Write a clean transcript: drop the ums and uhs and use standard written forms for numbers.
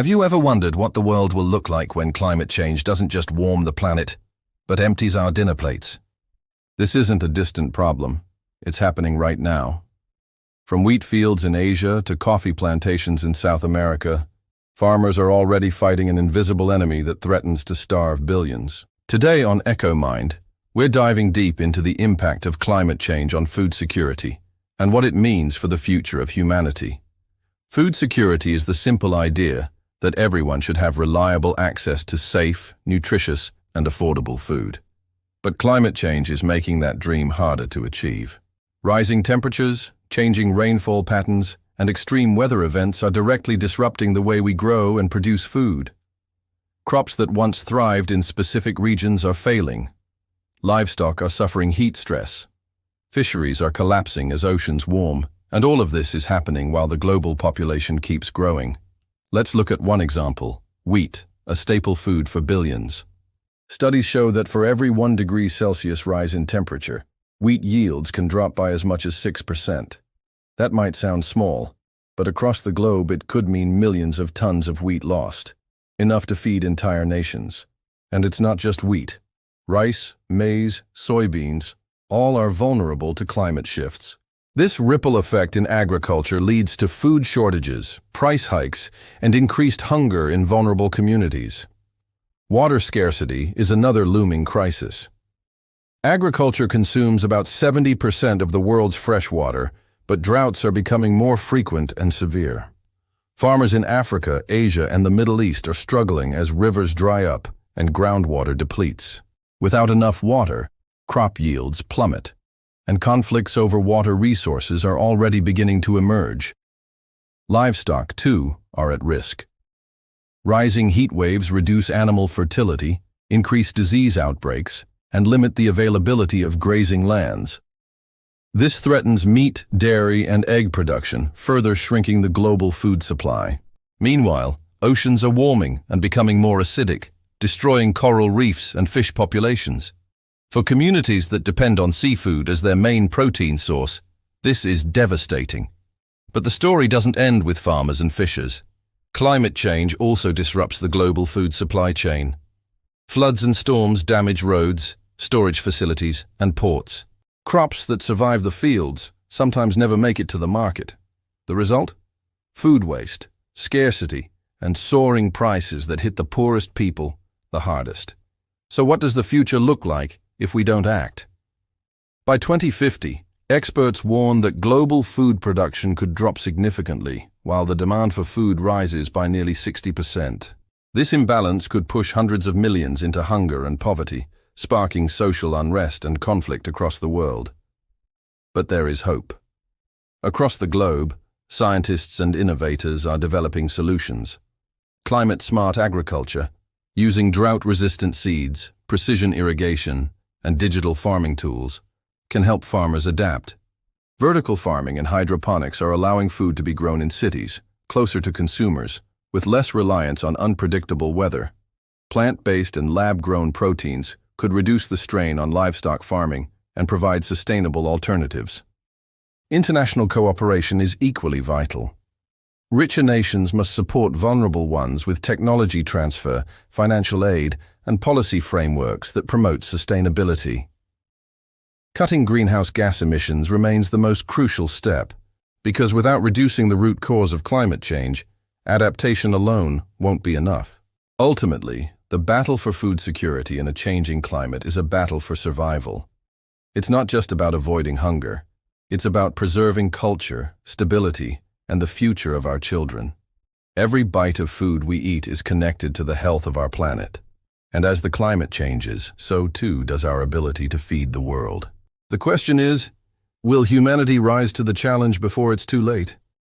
Have you ever wondered what the world will look like when climate change doesn't just warm the planet, but empties our dinner plates? This isn't a distant problem. It's happening right now. From wheat fields in Asia to coffee plantations in South America, farmers are already fighting an invisible enemy that threatens to starve billions. Today on EcoMind, we're diving deep into the impact of climate change on food security and what it means for the future of humanity. Food security is the simple idea that everyone should have reliable access to safe, nutritious, and affordable food. But climate change is making that dream harder to achieve. Rising temperatures, changing rainfall patterns, and extreme weather events are directly disrupting the way we grow and produce food. Crops that once thrived in specific regions are failing. Livestock are suffering heat stress. Fisheries are collapsing as oceans warm, and all of this is happening while the global population keeps growing. Let's look at one example: wheat, a staple food for billions. Studies show that for every 1 degree Celsius rise in temperature, wheat yields can drop by as much as 6%. That might sound small, but across the globe it could mean millions of tons of wheat lost, enough to feed entire nations. And it's not just wheat. Rice, maize, soybeans, all are vulnerable to climate shifts. This ripple effect in agriculture leads to food shortages, price hikes, and increased hunger in vulnerable communities. Water scarcity is another looming crisis. Agriculture consumes about 70% of the world's fresh water, but droughts are becoming more frequent and severe. Farmers in Africa, Asia, and the Middle East are struggling as rivers dry up and groundwater depletes. Without enough water, crop yields plummet, and conflicts over water resources are already beginning to emerge. Livestock, too, are at risk. Rising heat waves reduce animal fertility, increase disease outbreaks, and limit the availability of grazing lands. This threatens meat, dairy, and egg production, further shrinking the global food supply. Meanwhile, oceans are warming and becoming more acidic, destroying coral reefs and fish populations. For communities that depend on seafood as their main protein source, this is devastating. But the story doesn't end with farmers and fishers. Climate change also disrupts the global food supply chain. Floods and storms damage roads, storage facilities, and ports. Crops that survive the fields sometimes never make it to the market. The result? Food waste, scarcity, and soaring prices that hit the poorest people the hardest. So what does the future look like if we don't act? By 2050, experts warn that global food production could drop significantly, while the demand for food rises by nearly 60%. This imbalance could push hundreds of millions into hunger and poverty, sparking social unrest and conflict across the world. But there is hope. Across the globe, scientists and innovators are developing solutions. Climate-smart agriculture, using drought-resistant seeds, precision irrigation, and digital farming tools, can help farmers adapt. Vertical farming and hydroponics are allowing food to be grown in cities, closer to consumers, with less reliance on unpredictable weather. Plant-based and lab-grown proteins could reduce the strain on livestock farming and provide sustainable alternatives. International cooperation is equally vital. Richer nations must support vulnerable ones with technology transfer, financial aid, and policy frameworks that promote sustainability. Cutting greenhouse gas emissions remains the most crucial step, because without reducing the root cause of climate change, adaptation alone won't be enough. Ultimately, the battle for food security in a changing climate is a battle for survival. It's not just about avoiding hunger. It's about preserving culture, stability, and the future of our children. Every bite of food we eat is connected to the health of our planet. And as the climate changes, so too does our ability to feed the world. The question is, will humanity rise to the challenge before it's too late?